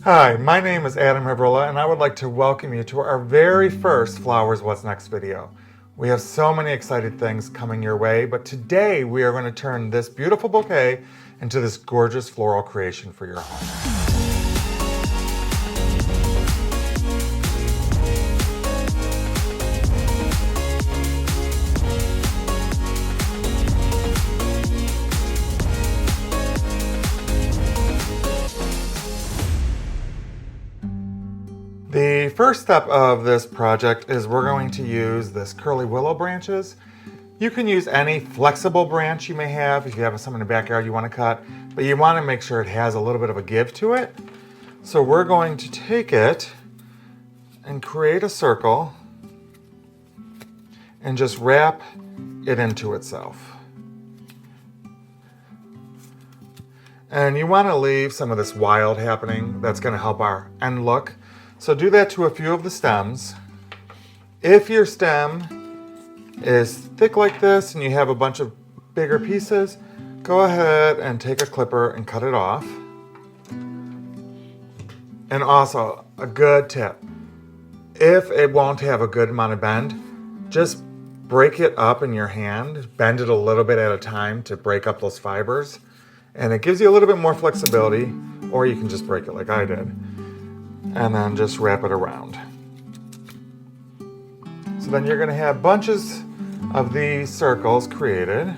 Hi, my name is Adam Hebrilla, and I would like to welcome you to our very first Flowers What's Next video. We have so many exciting things coming your way, but today we are going to turn this beautiful bouquet into this gorgeous floral creation for your home. The first step of this project is we're going to use this curly willow branches. You can use any flexible branch you may have if you have some in the backyard you want to cut, but you want to make sure it has a little bit of a give to it. So we're going to take it and create a circle and just wrap it into itself. And you want to leave some of this wild happening. That's going to help our end look. So do that to a few of the stems. If your stem is thick like this and you have a bunch of bigger pieces, go ahead and take a clipper and cut it off. And also, a good tip, if it won't have a good amount of bend, just break it up in your hand, bend it a little bit at a time to break up those fibers. And it gives you a little bit more flexibility, or you can just break it like I did. And then just wrap it around. So then you're going to have bunches of these circles created.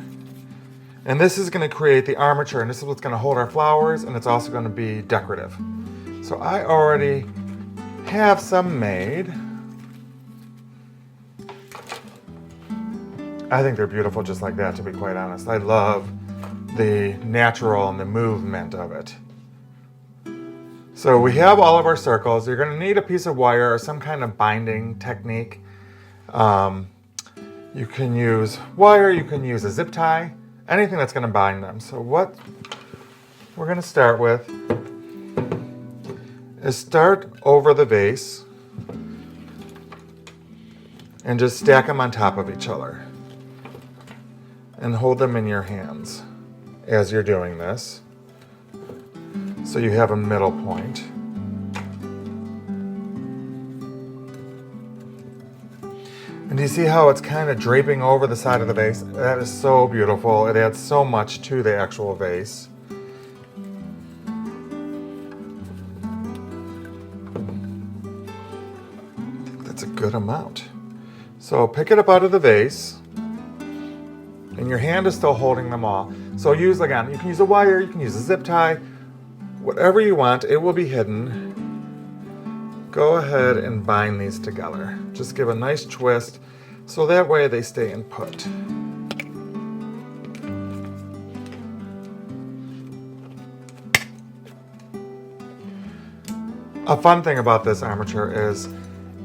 And this is going to create the armature, and this is what's going to hold our flowers, and it's also going to be decorative. So I already have some made. I think they're beautiful just like that, to be quite honest. I love the natural and the movement of it. So we have all of our circles. You're going to need a piece of wire or some kind of binding technique. You can use wire, you can use a zip tie, anything that's going to bind them. So what we're going to start with is start over the vase and just stack them on top of each other and hold them in your hands as you're doing this. So you have a middle point. And do you see how it's kind of draping over the side of the vase? That is so beautiful. It adds so much to the actual vase. I think that's a good amount. So pick it up out of the vase. And your hand is still holding them all. So use, again, you can use a wire, you can use a zip tie, whatever you want, it will be hidden. Go ahead and bind these together. Just give a nice twist so that way they stay in put. A fun thing about this armature is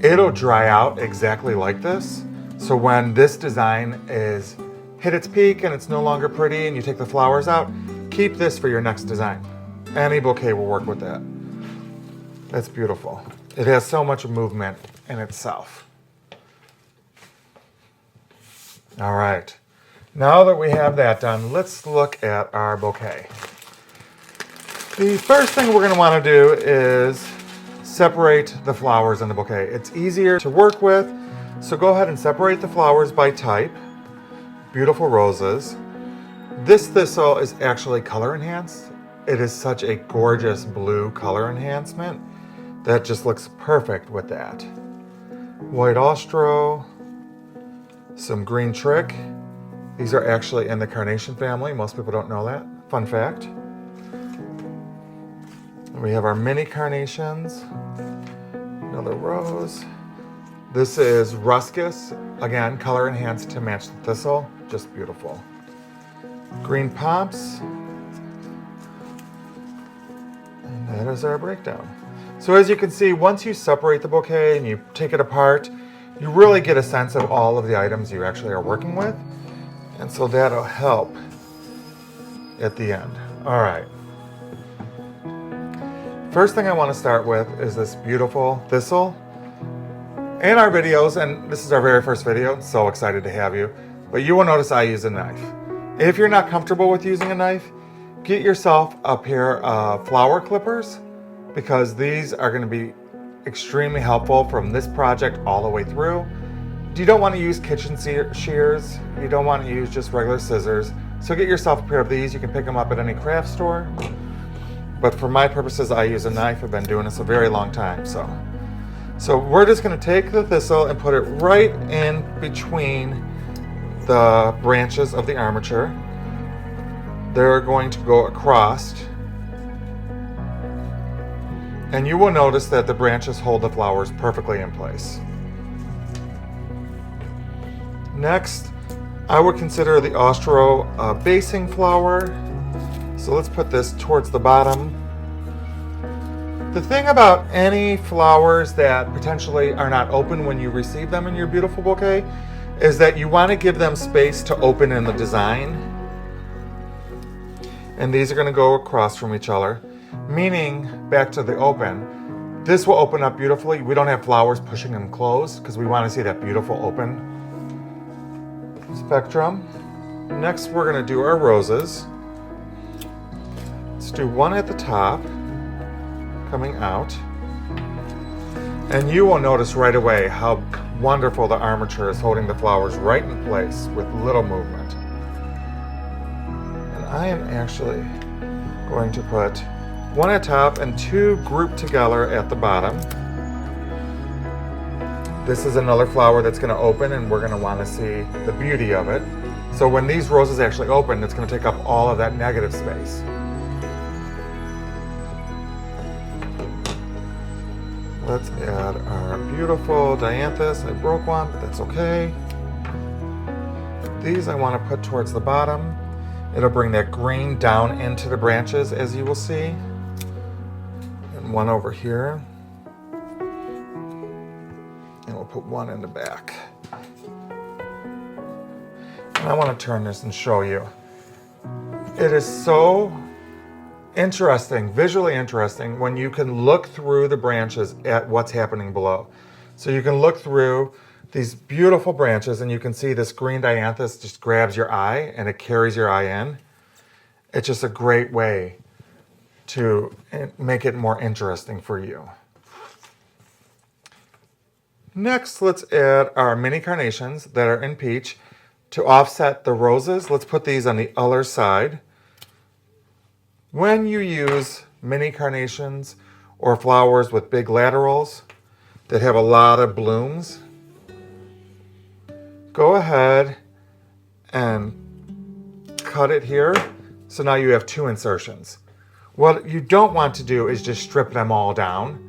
it'll dry out exactly like this. So when this design is hit its peak and it's no longer pretty and you take the flowers out, keep this for your next design. Any bouquet will work with that. That's beautiful. It has so much movement in itself. All right. Now that we have that done, let's look at our bouquet. The first thing we're going to want to do is separate the flowers in the bouquet. It's easier to work with, so go ahead and separate the flowers by type. Beautiful roses. This thistle is actually color enhanced. It is such a gorgeous blue color enhancement that just looks perfect with that. White Austro, some green trick. These are actually in the carnation family. Most people don't know that. Fun fact. We have our mini carnations. Another rose. This is ruscus. Again, color enhanced to match the thistle. Just beautiful. Green pomps. And that is our breakdown. So as you can see, once you separate the bouquet and you take it apart, you really get a sense of all of the items you actually are working with. And so that'll help at the end. All right. First thing I want to start with is this beautiful thistle. In our videos, and this is our very first video, so excited to have you, but you will notice I use a knife. If you're not comfortable with using a knife, get yourself a pair of flower clippers. because these are going to be extremely helpful from this project all the way through. You don't want to use kitchen shears. You don't want to use just regular scissors. So get yourself a pair of these. You can pick them up at any craft store. But for my purposes, I use a knife. I've been doing this a very long time. So we're just going to take the thistle and put it right in between the branches of the armature. They're going to go across. And you will notice that the branches hold the flowers perfectly in place. Next, I would consider the Austro basing flower. So let's put this towards the bottom. The thing about any flowers that potentially are not open when you receive them in your beautiful bouquet is that you want to give them space to open in the design. And these are going to go across from each other, meaning back to the open. This will open up beautifully. We don't have flowers pushing them closed because we want to see that beautiful open spectrum. Next, we're going to do our roses. Let's do one at the top, coming out. And you will notice right away how wonderful the armature is holding the flowers right in place with little movement. And I am actually going to put one at top and two grouped together at the bottom. This is another flower that's going to open, and we're going to want to see the beauty of it. So when these roses actually open, it's going to take up all of that negative space. Let's add our beautiful dianthus. I broke one, but that's okay. These I want to put towards the bottom. It'll bring that green down into the branches, as you will see. And one over here. And we'll put one in the back. And I want to turn this and show you. It is so interesting, visually interesting, when you can look through the branches at what's happening below. So you can look through these beautiful branches and you can see this green dianthus just grabs your eye and it carries your eye in. It's just a great way to make it more interesting for you. Next, let's add our mini carnations that are in peach. To offset the roses, let's put these on the other side. When you use mini carnations or flowers with big laterals that have a lot of blooms, go ahead and cut it here. So now you have two insertions. What you don't want to do is just strip them all down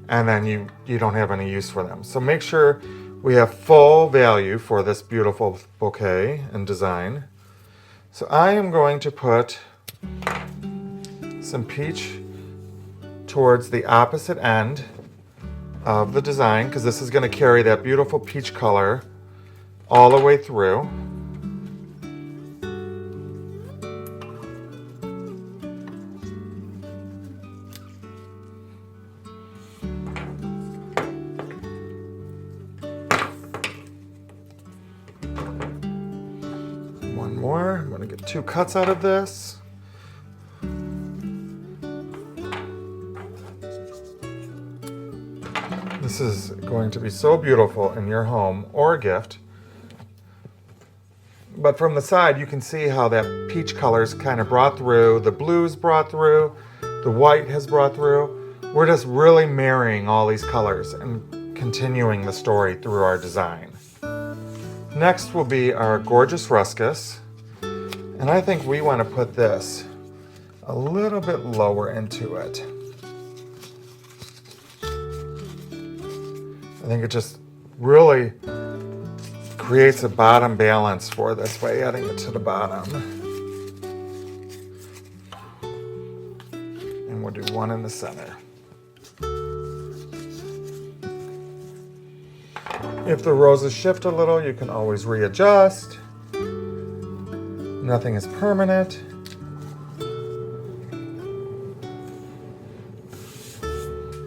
and then you don't have any use for them. So make sure we have full value for this beautiful bouquet and design. So I am going to put some peach towards the opposite end of the design because this is going to carry that beautiful peach color all the way through. One more. I'm going to get two cuts out of this. This is going to be so beautiful in your home or a gift. But from the side, you can see how that peach color's kind of brought through, the blues brought through, the white has brought through. We're just really marrying all these colors and continuing the story through our design. Next will be our gorgeous ruscus. And I think we want to put this a little bit lower into it. I think it just really creates a bottom balance for this by adding it to the bottom. And we'll do one in the center. If the roses shift a little, you can always readjust. Nothing is permanent.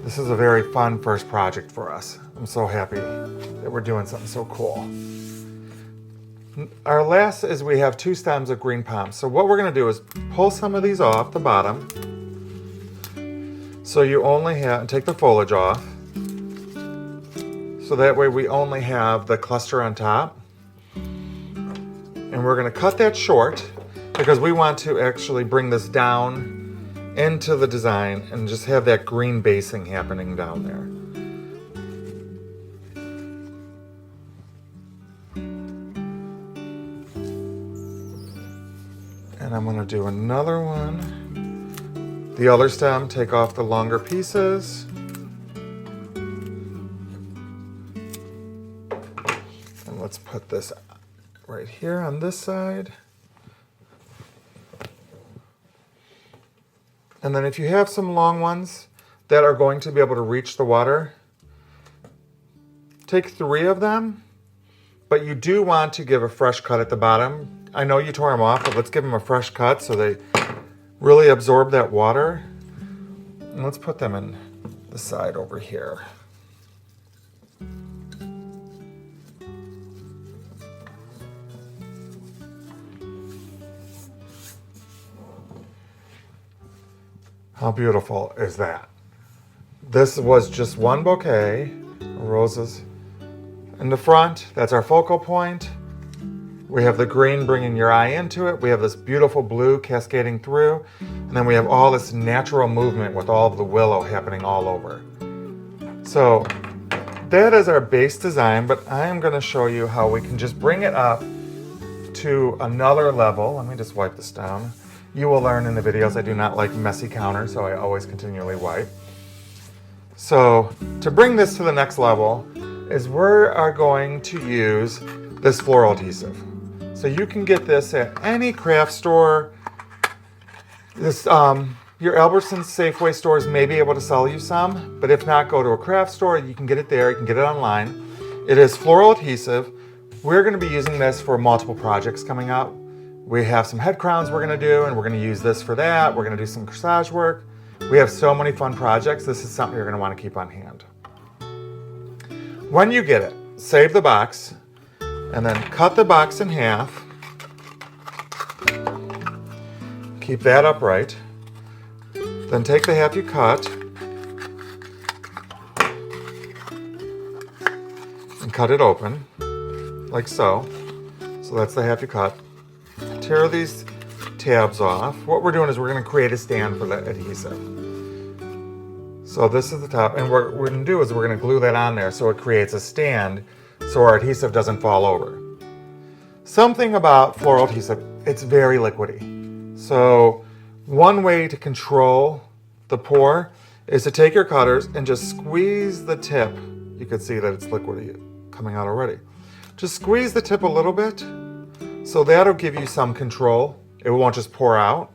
This is a very fun first project for us. I'm so happy that we're doing something so cool. Our last is we have two stems of green palm. So what we're going to do is pull some of these off the bottom So you only have, take the foliage off. So that way we only have the cluster on top. And we're going to cut that short because we want to actually bring this down into the design and just have that green basing happening down there. And I'm going to do another one. The other stem, take off the longer pieces. And let's put this right here on this side. And then if you have some long ones that are going to be able to reach the water, take 3 of them, but you do want to give a fresh cut at the bottom. I know you tore them off, but let's give them a fresh cut so they really absorb that water. And let's put them in the side over here. How beautiful is that? This was just one bouquet of roses. In the front, that's our focal point. We have the green bringing your eye into it. We have this beautiful blue cascading through. And then we have all this natural movement with all of the willow happening all over. So that is our base design, but I am going to show you how we can just bring it up to another level. Let me just wipe this down. You will learn in the videos I do not like messy counters, so I always continually wipe. So to bring this to the next level is we are going to use this floral adhesive. So you can get this at any craft store. This, your Albertsons Safeway stores may be able to sell you some, but if not, go to a craft store. You can get it there. You can get it online. It is floral adhesive. We're going to be using this for multiple projects coming up. We have some head crowns we're going to do, and we're going to use this for that. We're going to do some corsage work. We have so many fun projects. This is something you're going to want to keep on hand. When you get it, save the box, and then cut the box in half. Keep that upright. Then take the half you cut and cut it open, like so. So that's the half you cut. Tear these tabs off. What we're doing is we're going to create a stand for the adhesive. So this is the top, and what we're going to do is we're going to glue that on there so it creates a stand so our adhesive doesn't fall over. Something about floral adhesive, it's very liquidy. So one way to control the pour is to take your cutters and just squeeze the tip. You can see that it's liquidy coming out already. Just squeeze the tip a little bit, so that'll give you some control. It won't just pour out.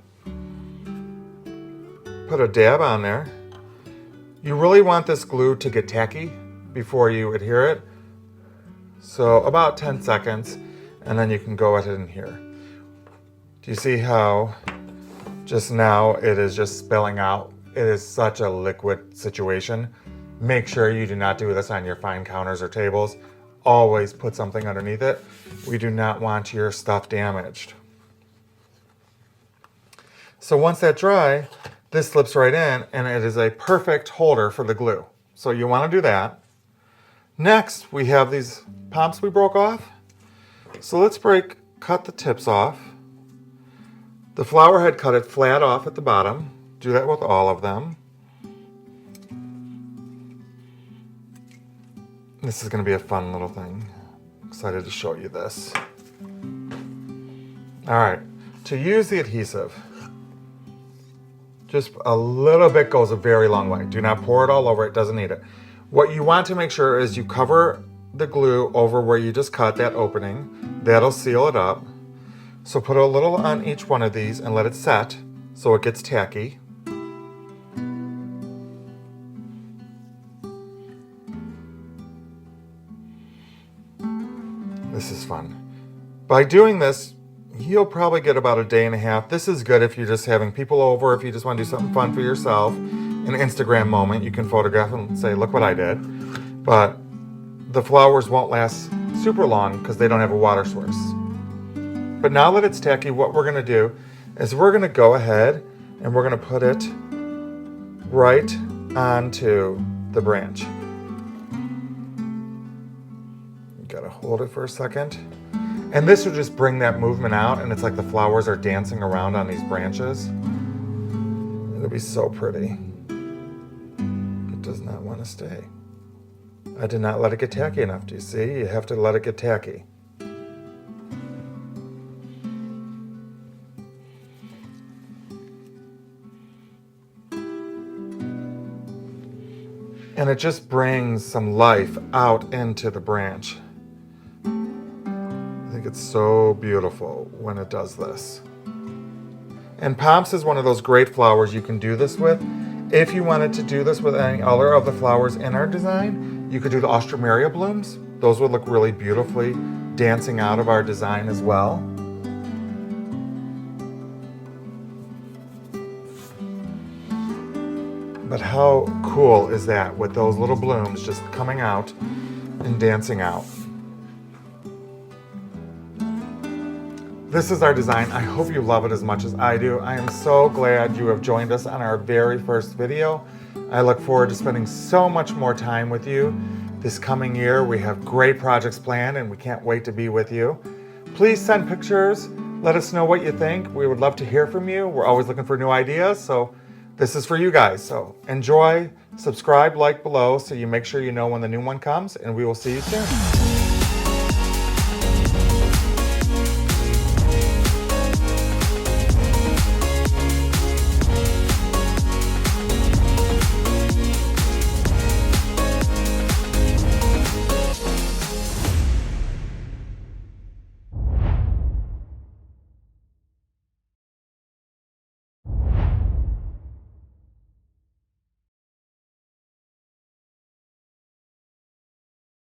Put a dab on there. You really want this glue to get tacky before you adhere it. So about 10 seconds, and then you can go ahead and adhere. Do you see how just now it is just spilling out? It is such a liquid situation. Make sure you do not do this on your fine counters or tables. Always put something underneath it. We do not want your stuff damaged. So once that's dry, this slips right in, and it is a perfect holder for the glue. So you want to do that. Next, we have these pomps we broke off. So let's cut the tips off. The flower head, cut it flat off at the bottom. Do that with all of them. This is going to be a fun little thing. Excited to show you this. All right, to use the adhesive, just a little bit goes a very long way. Do not pour it all over, it doesn't need it. What you want to make sure is you cover the glue over where you just cut that opening. That'll seal it up. So put a little on each one of these and let it set so it gets tacky. This is fun. By doing this, you'll probably get about a day and a half. This is good if you're just having people over, if you just want to do something fun for yourself. An Instagram moment, you can photograph and say, look what I did. But the flowers won't last super long because they don't have a water source. But now that it's tacky, what we're going to do is we're going to go ahead and we're going to put it right onto the branch. You gotta hold it for a second. And this will just bring that movement out, and it's like the flowers are dancing around on these branches. It'll be so pretty. It does not want to stay. I did not let it get tacky enough. Do you see? You have to let it get tacky. And it just brings some life out into the branch. I think it's so beautiful when it does this. And Pomps is one of those great flowers you can do this with. If you wanted to do this with any other of the flowers in our design, you could do the Austrameria blooms. Those would look really beautifully dancing out of our design as well. But how cool is that with those little blooms just coming out and dancing out? This is our design. I hope you love it as much as I do. I am so glad you have joined us on our very first video. I look forward to spending so much more time with you this coming year. We have great projects planned and we can't wait to be with you. Please send pictures. Let us know what you think. We would love to hear from you. We're always looking for new ideas, so this is for you guys. So enjoy, subscribe, like below so you make sure you know when the new one comes, and we will see you soon.